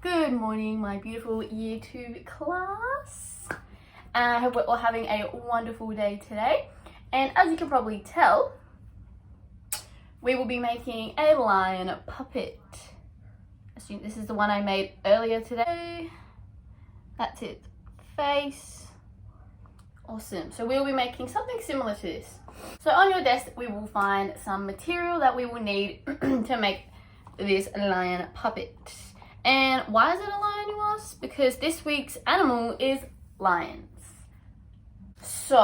Good morning, my beautiful Year 2 class. I hope we're all having a wonderful day today. And as you can probably tell, we will be making a lion puppet. This is the one I made earlier today. That's its face. Awesome. So we'll be making something similar to this. So on your desk, we will find some material that we will need to make this lion puppet. And why is it a lion, you ask? Because this week's animal is lions. So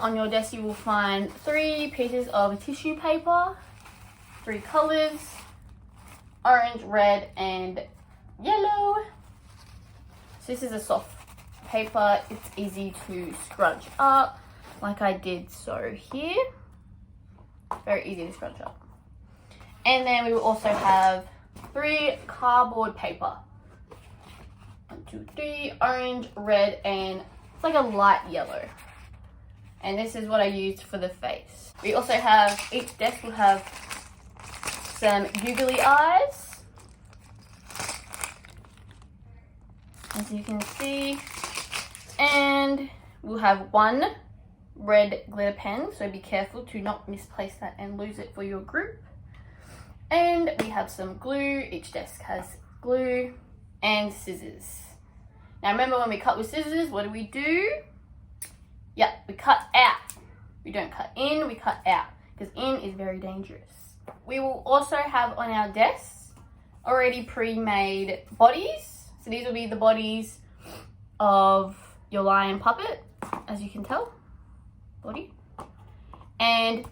on your desk, you will find 3 pieces of tissue paper, 3 colors, orange, red, and yellow. So this is a soft paper. It's easy to scrunch up like I did so here. Very easy to scrunch up. And then we will also have 3 cardboard paper. 1, 2, 3, orange, red, and it's like a light yellow. And this is what I used for the face. We also have, each desk will have some googly eyes, as you can see. And we'll have 1 red glitter pen, so be careful to not misplace that and lose it for your group. And we have some glue. Each desk has glue and scissors. Now remember, when we cut with scissors, what do? Yeah, we cut out. We don't cut in, we cut out, because in is very dangerous. We will also have on our desks already pre-made bodies. So these will be the bodies of your lion puppet, as you can tell. Body. And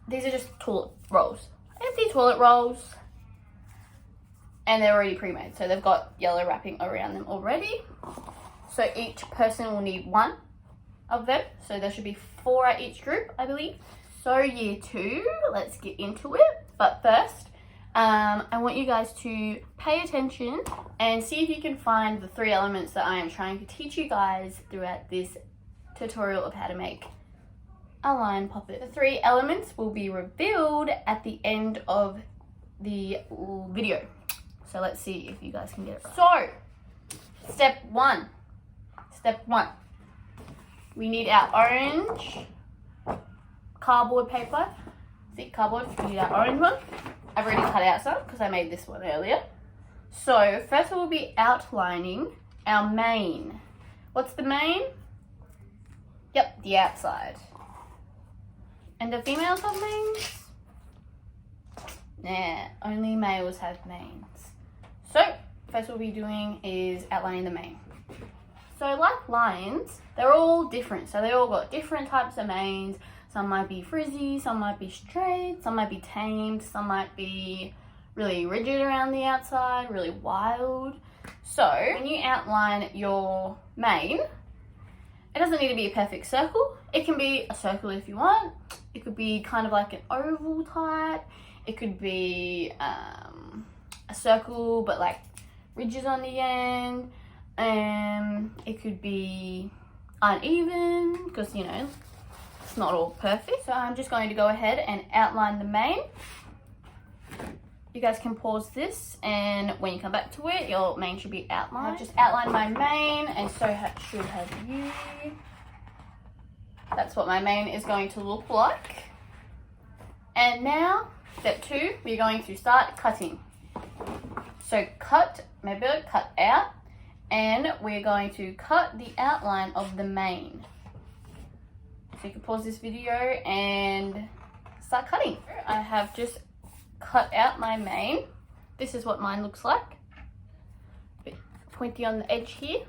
these are just toilet rolls. Empty toilet rolls, and they're already pre-made, so they've got yellow wrapping around them already. So each person will need 1 of them, so there should be 4 at each group, I believe. So Year 2, let's get into it. But first, I want you guys to pay attention and see if you can find the 3 elements that I am trying to teach you guys throughout this tutorial of how to make a lion puppet. The 3 elements will be revealed at the end of the video. So let's see if you guys can get it right. So, step 1. We need our orange cardboard paper. See, cardboard, we need our orange one. I've already cut out some because I made this one earlier. So first we'll be outlining our mane. What's the mane? Yep, the outside. And do females have manes? Nah, only males have manes. So, first what we'll be doing is outlining the mane. So like lions, they're all different. So they all got different types of manes. Some might be frizzy, some might be straight, some might be tamed, some might be really rigid around the outside, really wild. So when you outline your mane, it doesn't need to be a perfect circle. It can be a circle if you want. It could be kind of like an oval type. It could be a circle but like ridges on the end. It could be uneven because, you know, it's not all perfect. So I'm just going to go ahead and outline the mane. You guys can pause this, and when you come back to it, your mane should be outlined. I've just outlined my mane, and so should have you. That's what my mane is going to look like. And now, step 2, we're going to start cutting. So cut out, and we're going to cut the outline of the mane. So you can pause this video and start cutting. I have just cut out my mane. This is what mine looks like. A bit pointy on the edge here,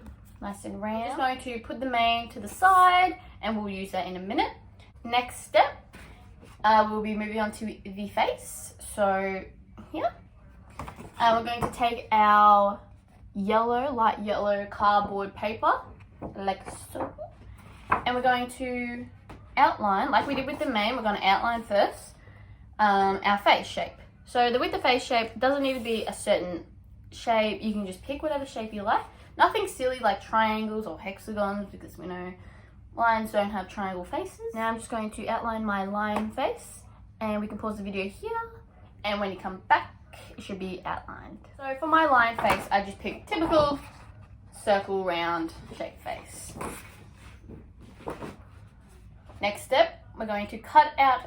nice and round. I'm just going to put the mane to the side, and we'll use that in a minute. Next step, we'll be moving on to the face. So here, we're going to take our light yellow cardboard paper, like so, and we're going to outline, like we did with the mane. We're going to outline first our face shape. So with the face shape, it doesn't need to be a certain shape. You can just pick whatever shape you like. Nothing silly like triangles or hexagons, because we know lions don't have triangle faces. Now I'm just going to outline my lion face, and we can pause the video here, and when you come back, it should be outlined. So for my lion face, I just picked typical circle round shaped face. Next step, we're going to cut out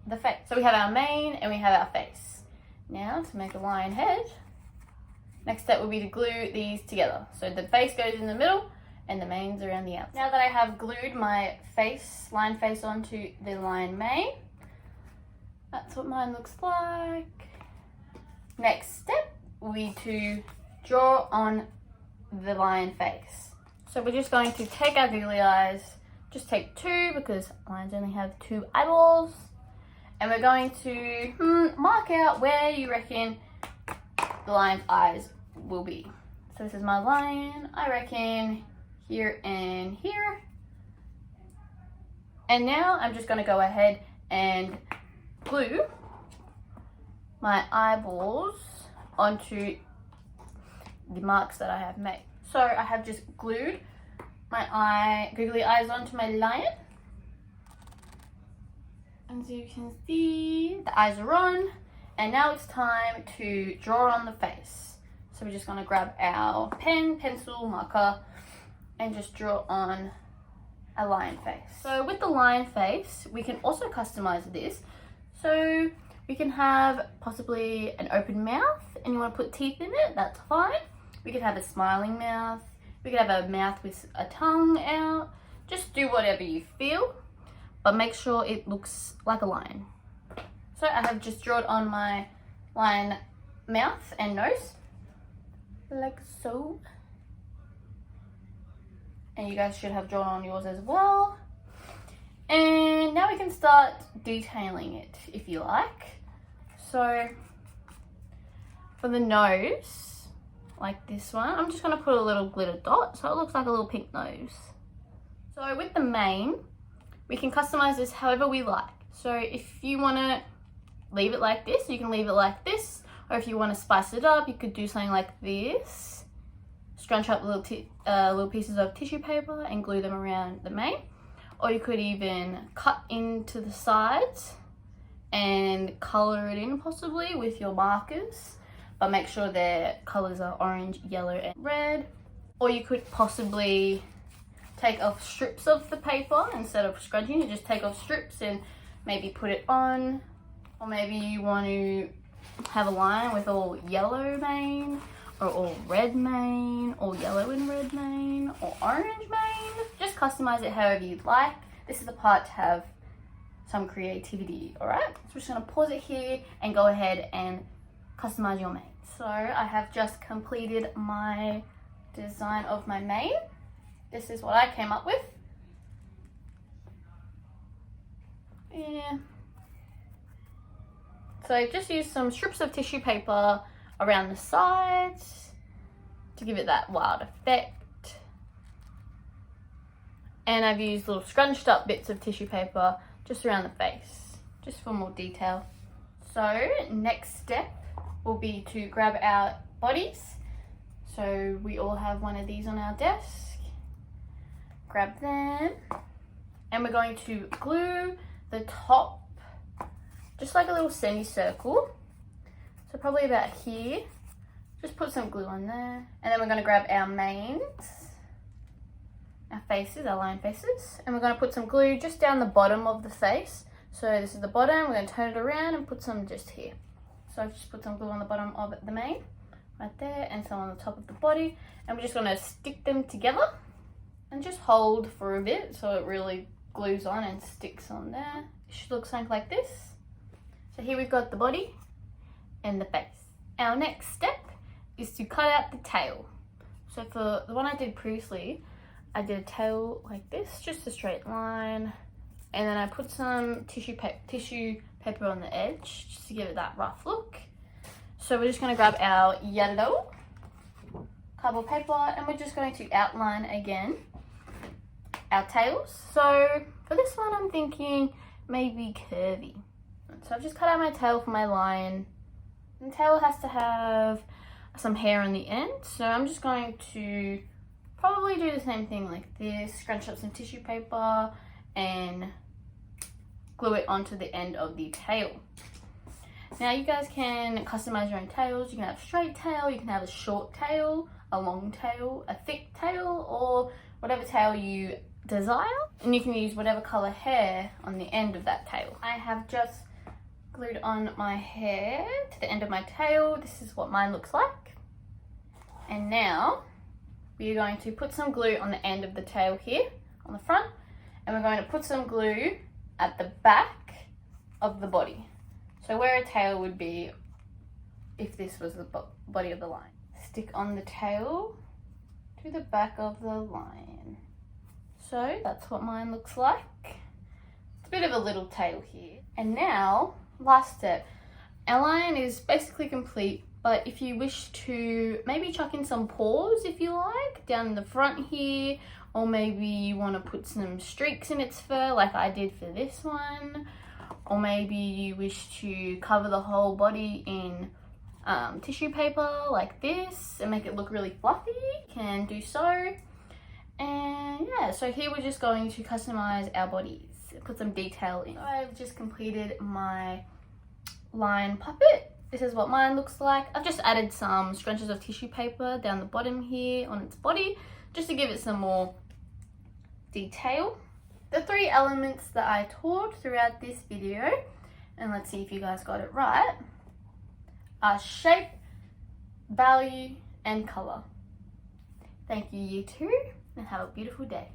the face. So we have our mane and we have our face. Now to make a lion head, next step will be to glue these together. So the face goes in the middle and the mane's around the outside. Now that I have glued my face, lion face onto the lion mane, that's what mine looks like. Next step will be to draw on the lion face. So we're just going to take our googly eyes, just take 2 because lions only have 2 eyeballs, and we're going to mark out where you reckon the lion's eyes will be. So this is my lion, I reckon here and here. And now I'm just going to go ahead and glue my eyeballs onto the marks that I have made. So I have just glued my googly eyes onto my lion. As you can see, the eyes are on, and now it's time to draw on the face. So we're just going to grab our pen, pencil, marker, and just draw on a lion face. So with the lion face, we can also customize this. So we can have possibly an open mouth and you want to put teeth in it, that's fine. We could have a smiling mouth. We could have a mouth with a tongue out. Just do whatever you feel, but make sure it looks like a lion. So I have just drawn on my lion mouth and nose, like so. And you guys should have drawn on yours as well. And now we can start detailing it if you like. So for the nose, like this one, I'm just going to put a little glitter dot so it looks like a little pink nose. So with the mane, we can customize this however we like. So if you want to leave it like this, you can leave it like this. Or if you want to spice it up, you could do something like this. Scrunch up little pieces of tissue paper and glue them around the mane. Or you could even cut into the sides and colour it in possibly with your markers, but make sure their colours are orange, yellow and red. Or you could possibly take off strips of the paper instead of scrunching. You just take off strips and maybe put it on. Or maybe you want to have a lion with all yellow mane, or all red mane, or yellow and red mane, or orange mane. Just customize it however you'd like. This is the part to have some creativity, alright? So we're just going to pause it here and go ahead and customize your mane. So I have just completed my design of my mane. This is what I came up with. Yeah. So just use some strips of tissue paper around the sides to give it that wild effect. And I've used little scrunched up bits of tissue paper just around the face, just for more detail. So next step will be to grab our bodies. So we all have one of these on our desk. Grab them. And we're going to glue the top just like a little semicircle. So probably about here. Just put some glue on there. And then we're going to grab our manes, our faces, our lion faces. And we're going to put some glue just down the bottom of the face. So this is the bottom. We're going to turn it around and put some just here. So I've just put some glue on the bottom of the mane, right there, and some on the top of the body. And we're just going to stick them together and just hold for a bit so it really glues on and sticks on there. It should look something like this. So here we've got the body and the face. Our next step is to cut out the tail. So for the one I did previously, I did a tail like this, just a straight line. And then I put some tissue paper on the edge just to give it that rough look. So we're just going to grab our yellow cardboard paper and we're just going to outline again our tails. So for this one, I'm thinking maybe curvy. So I've just cut out my tail for my lion. And the tail has to have some hair on the end. So I'm just going to probably do the same thing like this. Scrunch up some tissue paper and glue it onto the end of the tail. Now you guys can customize your own tails. You can have a straight tail, you can have a short tail, a long tail, a thick tail, or whatever tail you desire. And you can use whatever color hair on the end of that tail. I have just glued on my hair to the end of my tail. This is what mine looks like. And now we're going to put some glue on the end of the tail here on the front, and we're going to put some glue at the back of the body. So where a tail would be if this was the body of the lion. Stick on the tail to the back of the lion. So that's what mine looks like. It's a bit of a little tail here. And now, last step. Our lion is basically complete, but if you wish to maybe chuck in some paws, if you like, down in the front here, or maybe you want to put some streaks in its fur like I did for this one, or maybe you wish to cover the whole body in tissue paper like this and make it look really fluffy, you can do so. And yeah, so here we're just going to customize our bodies, put some detail in. I've just completed my lion puppet. This is what mine looks like. I've just added some scrunches of tissue paper down the bottom here on its body, just to give it some more detail. The 3 elements that I taught throughout this video, and let's see if you guys got it right, are shape, value, and color. Thank you, Year 2, and have a beautiful day.